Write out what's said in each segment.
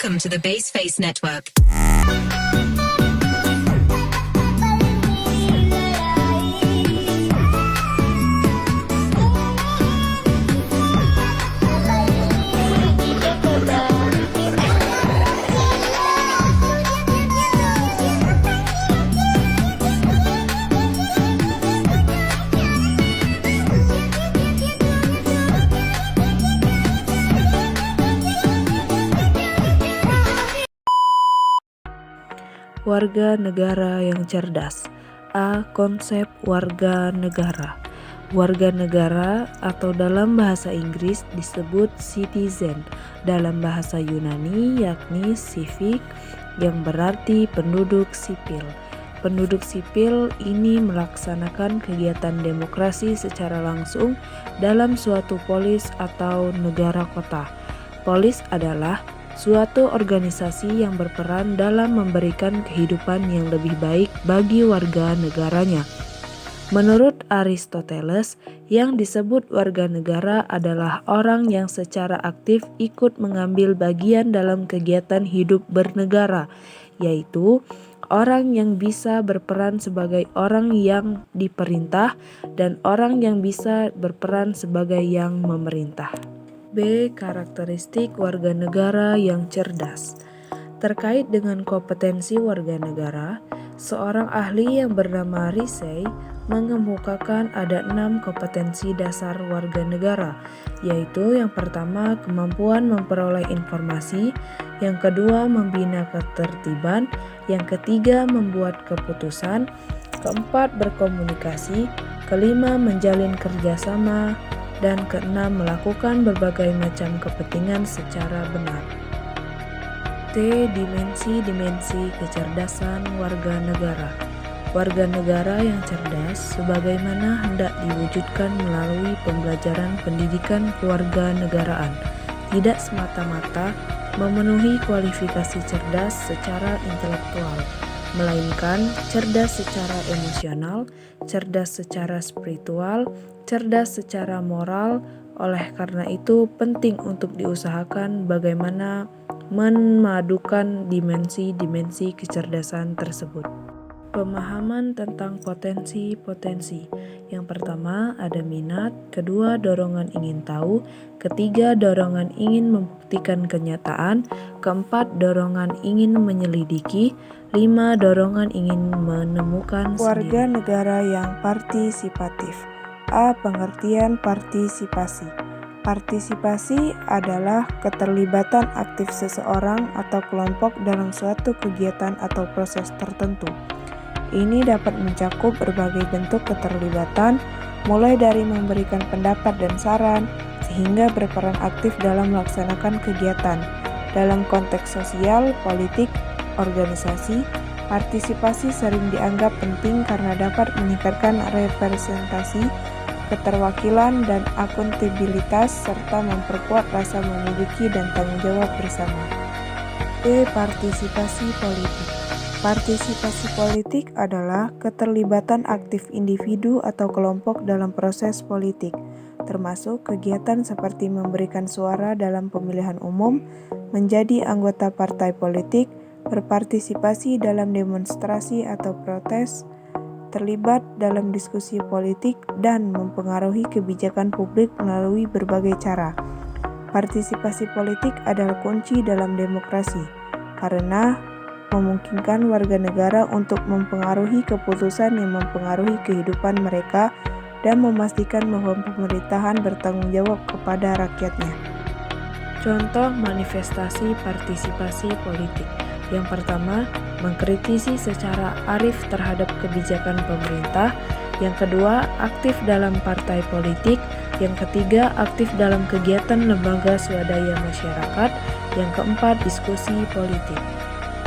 Welcome to the Baseface Network. Warga negara yang cerdas. A. Konsep warga negara. Warga negara atau dalam bahasa Inggris disebut citizen, dalam bahasa Yunani yakni civic yang berarti penduduk sipil. Penduduk sipil ini melaksanakan kegiatan demokrasi secara langsung dalam suatu polis atau negara kota. Polis adalah suatu organisasi yang berperan dalam memberikan kehidupan yang lebih baik bagi warga negaranya. Menurut Aristoteles, yang disebut warga negara adalah orang yang secara aktif ikut mengambil bagian dalam kegiatan hidup bernegara, yaitu orang yang bisa berperan sebagai orang yang diperintah dan orang yang bisa berperan sebagai yang memerintah. B. Karakteristik warga negara yang cerdas. Terkait dengan kompetensi warga negara, seorang ahli yang bernama Risey mengemukakan ada 6 kompetensi dasar warga negara, yaitu yang pertama kemampuan memperoleh informasi, yang kedua membina ketertiban, yang ketiga membuat keputusan, keempat berkomunikasi, kelima menjalin kerjasama, dan keenam melakukan berbagai macam kepentingan secara benar. T. Dimensi-dimensi kecerdasan warga negara. Warga negara yang cerdas sebagaimana hendak diwujudkan melalui pembelajaran pendidikan kewarganegaraan, tidak semata-mata memenuhi kualifikasi cerdas secara intelektual, melainkan cerdas secara emosional, cerdas secara spiritual, cerdas secara moral. Oleh karena itu penting untuk diusahakan bagaimana memadukan dimensi-dimensi kecerdasan tersebut. Pemahaman tentang potensi-potensi. Yang pertama ada minat, kedua dorongan ingin tahu, ketiga dorongan ingin membuktikan kenyataan, keempat dorongan ingin menyelidiki, 5 dorongan ingin menemukan warga sendiri. negara yang partisipatif. A. Pengertian partisipasi. Partisipasi adalah keterlibatan aktif seseorang atau kelompok dalam suatu kegiatan atau proses tertentu. Ini dapat mencakup berbagai bentuk keterlibatan, mulai dari memberikan pendapat dan saran, sehingga berperan aktif dalam melaksanakan kegiatan. Dalam konteks sosial, politik, organisasi, partisipasi sering dianggap penting karena dapat meningkatkan representasi, keterwakilan, dan akuntabilitas, serta memperkuat rasa memiliki dan tanggung jawab bersama. B. Partisipasi politik. Partisipasi politik adalah keterlibatan aktif individu atau kelompok dalam proses politik, termasuk kegiatan seperti memberikan suara dalam pemilihan umum, menjadi anggota partai politik, berpartisipasi dalam demonstrasi atau protes, terlibat dalam diskusi politik, dan mempengaruhi kebijakan publik melalui berbagai cara. Partisipasi politik adalah kunci dalam demokrasi, karena memungkinkan warga negara untuk mempengaruhi keputusan yang mempengaruhi kehidupan mereka dan memastikan bahwa pemerintahan bertanggung jawab kepada rakyatnya. Contoh manifestasi partisipasi politik. Yang pertama, mengkritisi secara arif terhadap kebijakan pemerintah. Yang kedua, aktif dalam partai politik. Yang ketiga, aktif dalam kegiatan lembaga swadaya masyarakat. Yang keempat, diskusi politik.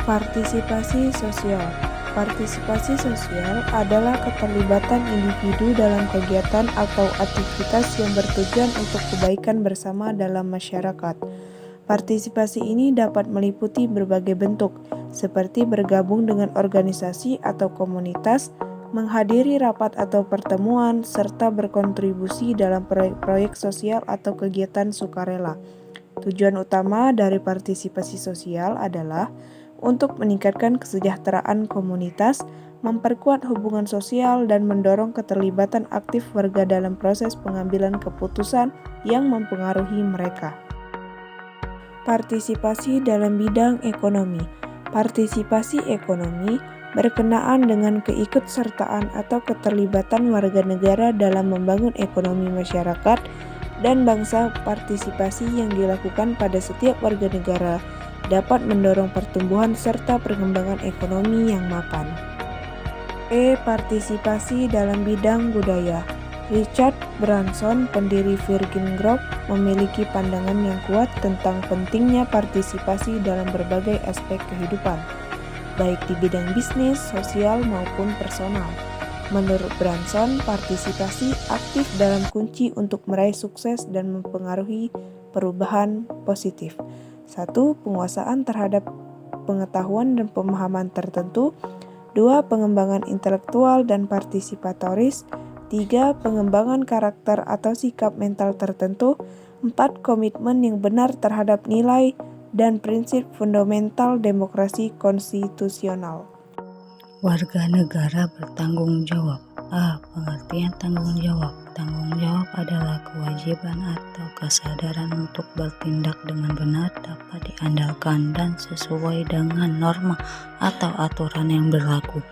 Partisipasi sosial. Partisipasi sosial adalah keterlibatan individu dalam kegiatan atau aktivitas yang bertujuan untuk kebaikan bersama dalam masyarakat. Partisipasi ini dapat meliputi berbagai bentuk, seperti bergabung dengan organisasi atau komunitas, menghadiri rapat atau pertemuan, serta berkontribusi dalam proyek-proyek sosial atau kegiatan sukarela. Tujuan utama dari partisipasi sosial adalah untuk meningkatkan kesejahteraan komunitas, memperkuat hubungan sosial, dan mendorong keterlibatan aktif warga dalam proses pengambilan keputusan yang mempengaruhi mereka. Partisipasi dalam bidang ekonomi. Partisipasi ekonomi berkenaan dengan keikutsertaan atau keterlibatan warga negara dalam membangun ekonomi masyarakat dan bangsa. Partisipasi yang dilakukan pada setiap warga negara dapat mendorong pertumbuhan serta perkembangan ekonomi yang mapan. Partisipasi dalam bidang budaya. Richard Branson, pendiri Virgin Group, memiliki pandangan yang kuat tentang pentingnya partisipasi dalam berbagai aspek kehidupan, baik di bidang bisnis, sosial, maupun personal. Menurut Branson, partisipasi aktif dalam kunci untuk meraih sukses dan mempengaruhi perubahan positif. 1. Penguasaan terhadap pengetahuan dan pemahaman tertentu. 2. Pengembangan intelektual dan partisipatoris. 3. Pengembangan karakter atau sikap mental tertentu. 4. Komitmen yang benar terhadap nilai dan prinsip fundamental demokrasi konstitusional. Warga negara bertanggung jawab. Pengertian tanggung jawab. Tanggung jawab adalah kewajiban atau kesadaran untuk bertindak dengan benar, dapat diandalkan, dan sesuai dengan norma atau aturan yang berlaku,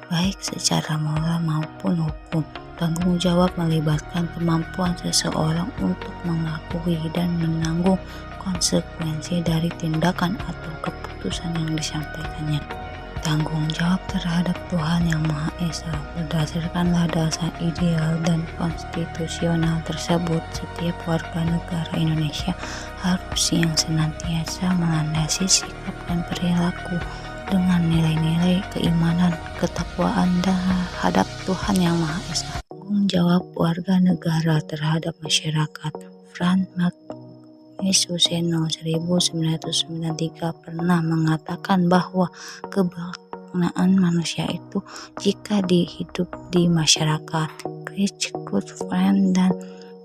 baik secara moral maupun hukum. Tanggung jawab melibatkan kemampuan seseorang untuk mengakui dan menanggung konsekuensi dari tindakan atau keputusan yang disampaikannya. Tanggung jawab terhadap Tuhan Yang Maha Esa. Berdasarkan dasar ideal dan konstitusional tersebut, setiap warga negara Indonesia harus yang senantiasa melandasi sikap dan perilaku dengan nilai-nilai keimanan, ketakwaan terhadap Tuhan Yang Maha Esa. Tanggung jawab warga negara terhadap masyarakat. Franz Suseno 1993 pernah mengatakan bahwa kebersamaan manusia itu jika hidup di masyarakat. Chris Goodfriend dan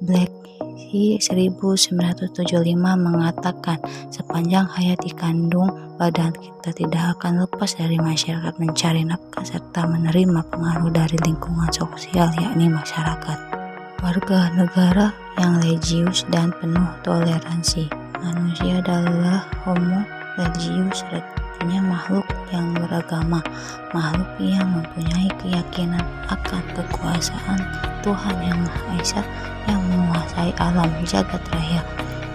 Blackie 1975 mengatakan sepanjang hayat dikandung badan kita tidak akan lepas dari masyarakat, mencari nafkah serta menerima pengaruh dari lingkungan sosial, yakni masyarakat. Warga negara yang religius dan penuh toleransi. Manusia adalah homo religius, artinya makhluk yang beragama, makhluk yang mempunyai keyakinan akan kekuasaan Tuhan Yang Maha Esa yang menguasai alam jagat raya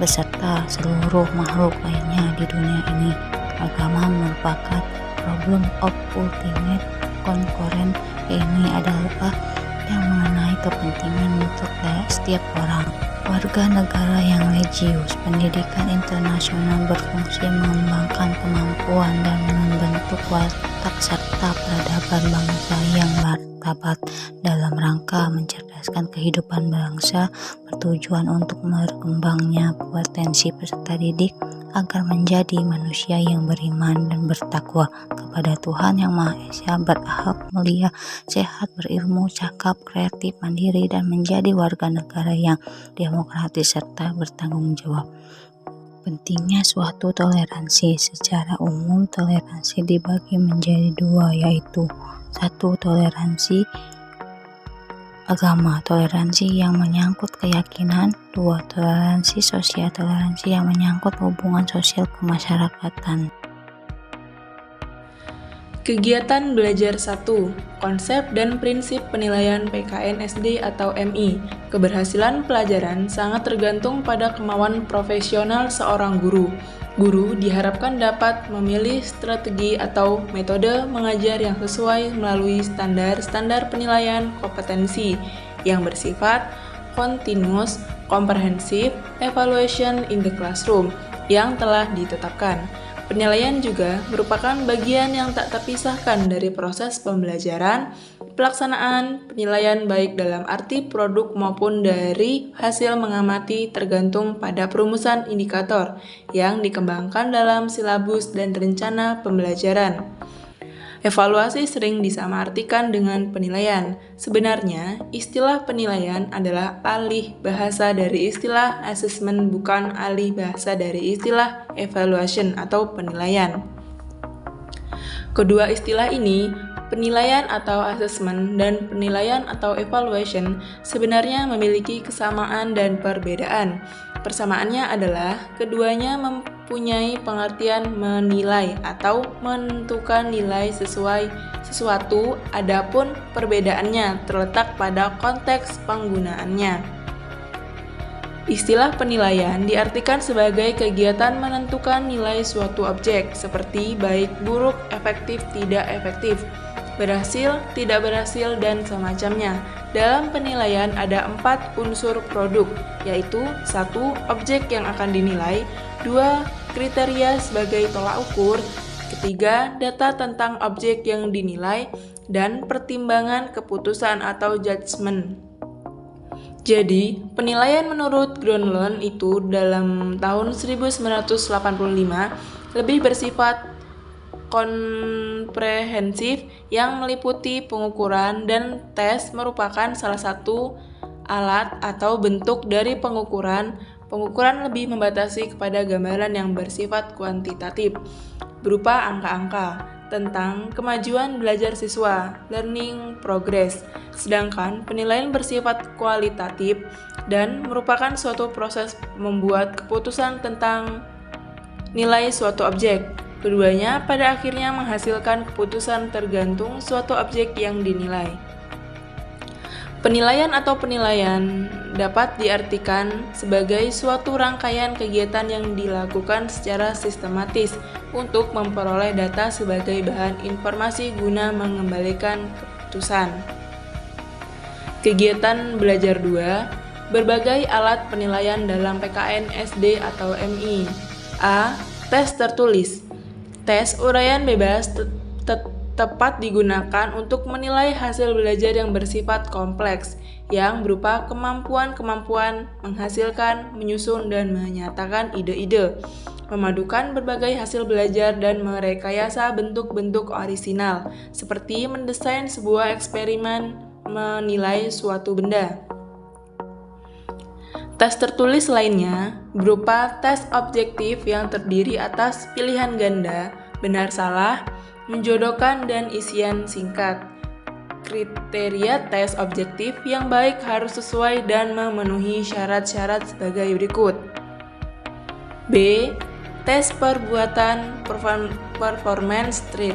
beserta seluruh makhluk lainnya di dunia ini. Agama merupakan problem of ultimate concurrence. Ini adalah yang mengenai kepentingan untuk setiap orang. Warga negara yang religius. Pendidikan internasional berfungsi mengembangkan kemampuan dan membentuk watak serta peradaban bangsa yang martabat dalam rangka mencerdaskan kehidupan bangsa, bertujuan untuk berkembangnya potensi peserta didik agar menjadi manusia yang beriman dan bertakwa kepada Tuhan Yang Maha Esa, berakhlak mulia, sehat, berilmu, cakap, kreatif, mandiri, dan menjadi warga negara yang demokratis serta bertanggung jawab. Pentingnya suatu toleransi. Secara umum, toleransi dibagi menjadi dua, yaitu 1. Toleransi agama, toleransi yang menyangkut keyakinan. 2. Toleransi sosial, toleransi yang menyangkut hubungan sosial kemasyarakatan. Kegiatan belajar 1. Konsep dan prinsip penilaian PKN SD atau MI. Keberhasilan pelajaran sangat tergantung pada kemauan profesional seorang guru. Guru diharapkan dapat memilih strategi atau metode mengajar yang sesuai melalui standar-standar penilaian kompetensi yang bersifat continuous, comprehensive, evaluation in the classroom yang telah ditetapkan. Penilaian juga merupakan bagian yang tak terpisahkan dari proses pembelajaran. Pelaksanaan penilaian baik dalam arti produk maupun dari hasil mengamati tergantung pada perumusan indikator yang dikembangkan dalam silabus dan rencana pembelajaran. Evaluasi sering disamaartikan dengan penilaian. Sebenarnya, istilah penilaian adalah alih bahasa dari istilah assessment, bukan alih bahasa dari istilah evaluation atau penilaian. Kedua istilah ini, penilaian atau assessment dan penilaian atau evaluation, sebenarnya memiliki kesamaan dan perbedaan. Persamaannya adalah keduanya mempunyai pengertian menilai atau menentukan nilai sesuai sesuatu, adapun perbedaannya terletak pada konteks penggunaannya. Istilah penilaian diartikan sebagai kegiatan menentukan nilai suatu objek, seperti baik, buruk, efektif, tidak efektif, berhasil, tidak berhasil, dan semacamnya. Dalam penilaian ada 4 unsur produk, yaitu 1. Objek yang akan dinilai, 2. Kriteria sebagai tolak ukur, 3. Data tentang objek yang dinilai, dan pertimbangan keputusan atau judgement. Jadi, penilaian menurut Gronlund itu dalam tahun 1985 lebih bersifat komprehensif yang meliputi pengukuran, dan tes merupakan salah satu alat atau bentuk dari pengukuran. Pengukuran lebih membatasi kepada gambaran yang bersifat kuantitatif, berupa angka-angka tentang kemajuan belajar siswa, learning progress, sedangkan penilaian bersifat kualitatif dan merupakan suatu proses membuat keputusan tentang nilai suatu objek. Keduanya pada akhirnya menghasilkan keputusan tergantung suatu objek yang dinilai. Penilaian atau penilaian dapat diartikan sebagai suatu rangkaian kegiatan yang dilakukan secara sistematis untuk memperoleh data sebagai bahan informasi guna mengembalikan keputusan. Kegiatan belajar 2, berbagai alat penilaian dalam PKN SD atau MI. A. Tes tertulis. Tes uraian bebas tepat digunakan untuk menilai hasil belajar yang bersifat kompleks, yang berupa kemampuan-kemampuan menghasilkan, menyusun, dan menyatakan ide-ide, memadukan berbagai hasil belajar dan merekayasa bentuk-bentuk orisinal, seperti mendesain sebuah eksperimen, menilai suatu benda. Tes tertulis lainnya berupa tes objektif yang terdiri atas pilihan ganda, benar-salah, menjodohkan, dan isian singkat. Kriteria tes objektif yang baik harus sesuai dan memenuhi syarat-syarat sebagai berikut. B. Tes perbuatan performance trait.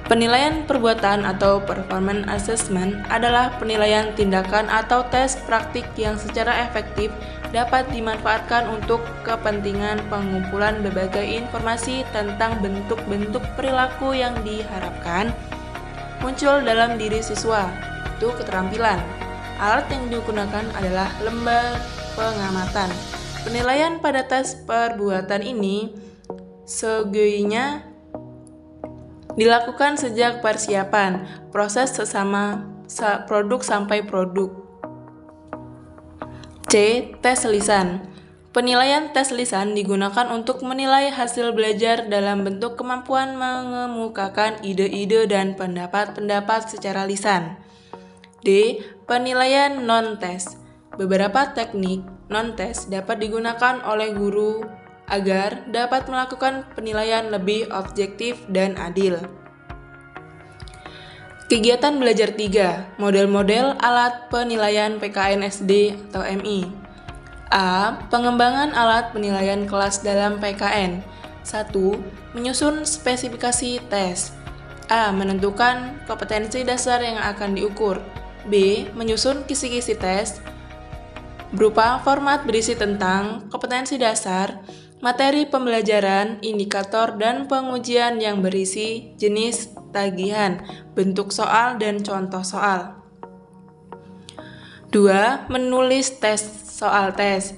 Penilaian perbuatan atau performance assessment adalah penilaian tindakan atau tes praktik yang secara efektif dapat dimanfaatkan untuk kepentingan pengumpulan berbagai informasi tentang bentuk-bentuk perilaku yang diharapkan muncul dalam diri siswa, itu keterampilan. Alat yang digunakan adalah lembar pengamatan. Penilaian pada tes perbuatan ini sejauhnya dilakukan sejak persiapan, proses sesama produk sampai produk. C. Tes lisan. Penilaian tes lisan digunakan untuk menilai hasil belajar dalam bentuk kemampuan mengemukakan ide-ide dan pendapat-pendapat secara lisan. D. Penilaian non-tes. Beberapa teknik non-tes dapat digunakan oleh guru agar dapat melakukan penilaian lebih objektif dan adil. Kegiatan belajar 3, model-model alat penilaian PKN SD atau MI. A. Pengembangan alat penilaian kelas dalam PKN. 1. Menyusun spesifikasi tes. A. Menentukan kompetensi dasar yang akan diukur. B. Menyusun kisi-kisi tes berupa format berisi tentang kompetensi dasar, materi pembelajaran, indikator, dan pengujian yang berisi jenis tagihan, bentuk soal, dan contoh soal. 2. Menulis tes soal tes,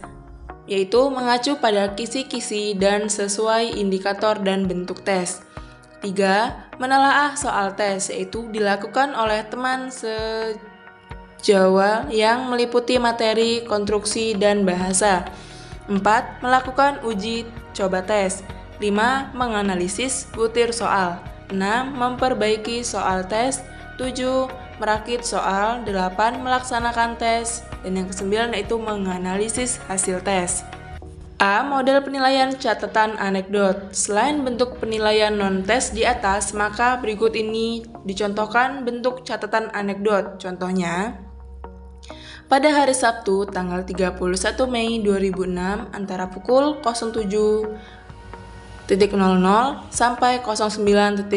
yaitu mengacu pada kisi-kisi dan sesuai indikator dan bentuk tes. 3. Menelaah soal tes, yaitu dilakukan oleh teman sejawat yang meliputi materi, konstruksi, dan bahasa. 4. Melakukan uji coba tes. 5. Menganalisis butir soal. 6. Memperbaiki soal tes. 7. Merakit soal. 8. Melaksanakan tes. Dan yang ke-9 yaitu menganalisis hasil tes. A. Model penilaian catatan anekdot. Selain bentuk penilaian non-tes di atas, maka berikut ini dicontohkan bentuk catatan anekdot. Contohnya, pada hari Sabtu, tanggal 31 Mei 2006, antara pukul 07.00 sampai 09.00,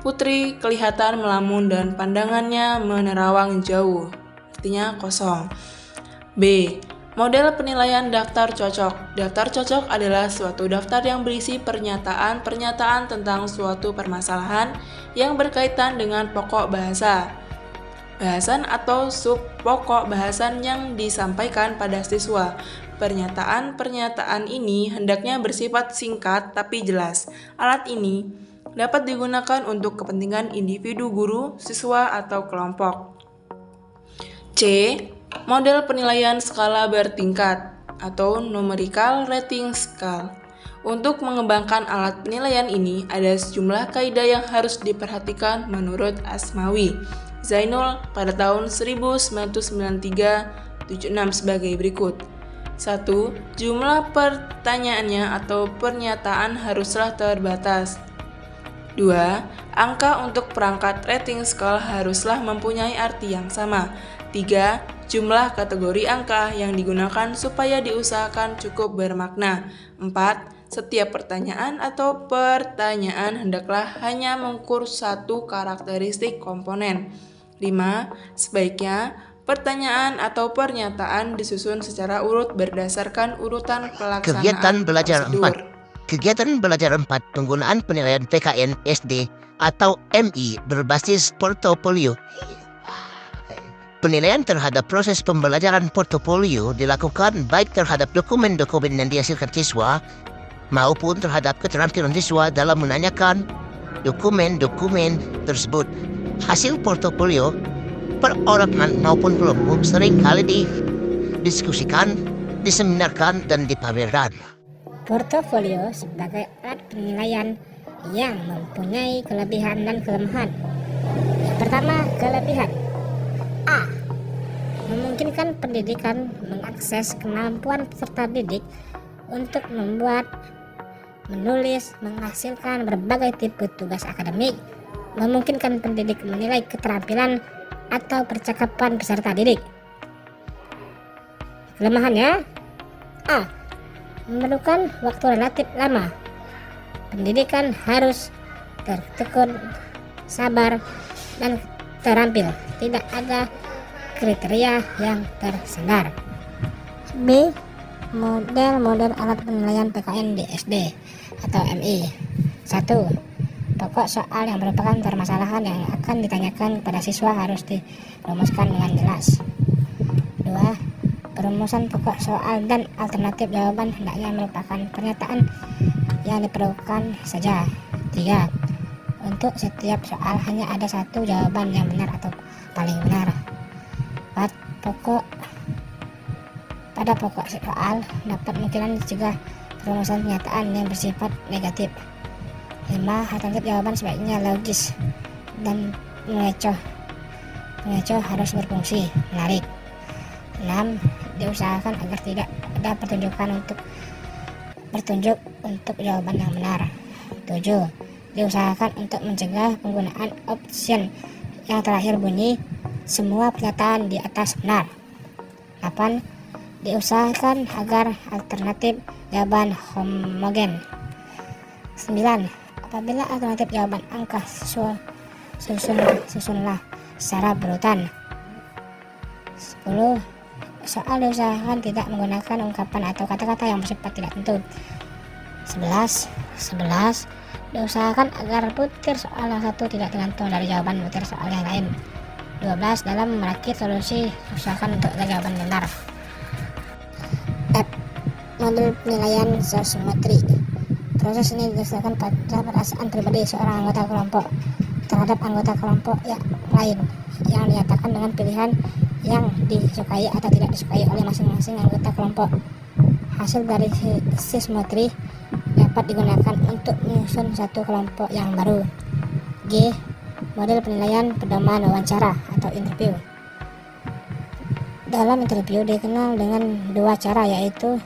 Putri kelihatan melamun dan pandangannya menerawang jauh, artinya kosong. B. Model penilaian daftar cocok. Daftar cocok adalah suatu daftar yang berisi pernyataan-pernyataan tentang suatu permasalahan yang berkaitan dengan pokok bahasan atau sub pokok bahasan yang disampaikan pada siswa. Pernyataan-pernyataan ini hendaknya bersifat singkat tapi jelas. Alat ini dapat digunakan untuk kepentingan individu, guru, siswa, atau kelompok. C. Model penilaian skala bertingkat atau numerical rating scale. Untuk mengembangkan alat penilaian ini, ada sejumlah kaidah yang harus diperhatikan menurut Asmawi Zainul pada tahun 1993-76 sebagai berikut. 1. Jumlah pertanyaannya atau pernyataan haruslah terbatas. 2. Angka untuk perangkat rating scale haruslah mempunyai arti yang sama. 3. Jumlah kategori angka yang digunakan supaya diusahakan cukup bermakna. 4. Setiap pertanyaan atau pertanyaan hendaklah hanya mengukur satu karakteristik komponen. 5. Sebaiknya pertanyaan atau pernyataan disusun secara urut berdasarkan urutan pelaksanaan Kegiatan belajar prosedur. 4. Kegiatan belajar 4, penggunaan penilaian PKN SD atau MI berbasis portofolio. Penilaian terhadap proses pembelajaran portofolio dilakukan baik terhadap dokumen-dokumen yang dihasilkan siswa maupun terhadap keterampilan siswa dalam menanyakan dokumen-dokumen tersebut. Hasil portofolio perorangan maupun kelompok sering kali didiskusikan, diseminarkan, dan dipamerkan. Portofolio sebagai alat penilaian yang mempunyai kelebihan dan kelemahan. Yang pertama, kelebihan. A. Memungkinkan pendidikan mengakses kemampuan peserta didik untuk membuat, menulis, menghasilkan berbagai tipe tugas akademik, memungkinkan pendidik menilai keterampilan atau percakapan peserta didik. Kelemahannya, A. Memerlukan waktu relatif lama. Pendidikan harus tertekun, sabar, dan terampil. Tidak ada kriteria yang tersebar. B. Model alat penilaian PKN di SD atau MI. 1. Pokok soal yang merupakan permasalahan yang akan ditanyakan kepada siswa harus dirumuskan dengan jelas. 2. Perumusan pokok soal dan alternatif jawaban hendaknya merupakan pernyataan yang diperlukan saja. 3. Untuk setiap soal hanya ada satu jawaban yang benar atau paling benar. 4. Pada pokok soal dapat kemungkinan dicegah perumusan pernyataan yang bersifat negatif. 5. Alternatif jawaban sebaiknya logis dan mengecoh harus berfungsi menarik. 6. Diusahakan agar tidak ada petunjuk untuk jawaban yang benar. 7. Diusahakan untuk mencegah penggunaan option yang terakhir bunyi semua pernyataan di atas benar. 8. Diusahakan agar alternatif jawaban homogen. 9. Apabila alternatif jawaban angka susunlah secara berurutan. 10. Soal diusahakan tidak menggunakan ungkapan atau kata-kata yang bersifat tidak tentu. 11. Diusahakan agar butir soal yang satu tidak tergantung dari jawaban butir soal yang lain. 12. Dalam merakit solusi, usahakan untuk ada jawaban benar. F. Model penilaian sosimetri. Proses ini didasarkan pada perasaan pribadi seorang anggota kelompok terhadap anggota kelompok yang lain yang dinyatakan dengan pilihan yang disukai atau tidak disukai oleh masing-masing anggota kelompok. Hasil dari sosimetri dapat digunakan untuk menyusun satu kelompok yang baru. G. Model penilaian pedoman wawancara atau interview. Dalam interview dikenal dengan dua cara, yaitu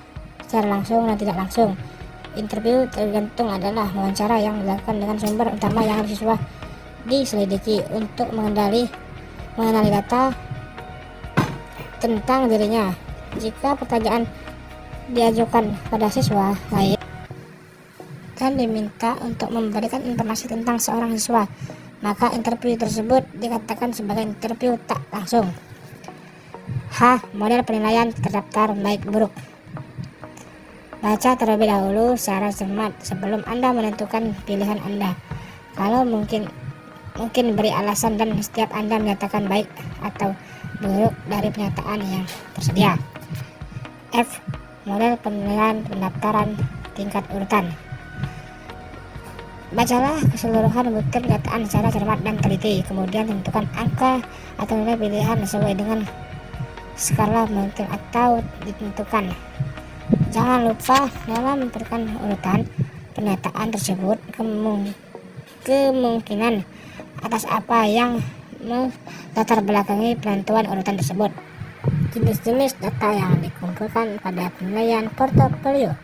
secara langsung dan tidak langsung. Interview tergantung adalah wawancara yang dilakukan dengan sumber utama yang siswa diselidiki untuk mengenali data tentang dirinya. Jika pertanyaan diajukan pada siswa lain dan diminta untuk memberikan informasi tentang seorang siswa, maka interview tersebut dikatakan sebagai interview tak langsung. H. Model penilaian terdaftar baik buruk. Baca terlebih dahulu secara cermat sebelum Anda menentukan pilihan Anda. Kalau mungkin beri alasan dan setiap Anda menyatakan baik atau buruk dari pernyataan yang tersedia. F. Model penilaian pendaftaran tingkat urutan. Bacalah keseluruhan butir pernyataan secara cermat dan teliti, kemudian tentukan angka atau nilai pilihan sesuai dengan skala mungkin atau ditentukan. Jangan lupa dalam menentukan urutan pernyataan tersebut kemungkinan atas apa yang melatar belakangi penentuan urutan tersebut. Jenis-jenis data yang dikumpulkan pada penilaian portofolio.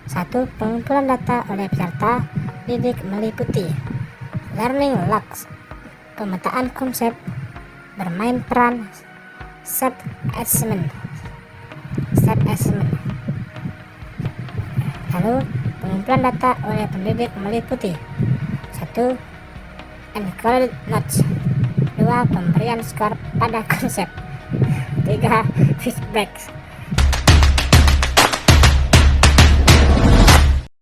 1. Pengumpulan data oleh peserta didik meliputi learning logs, pemetaan konsep, bermain peran, set assessment. Lalu pengumpulan data oleh pendidik meliputi 1. Encoded notes, 2. Pemberian skor pada konsep, 3. Feedback.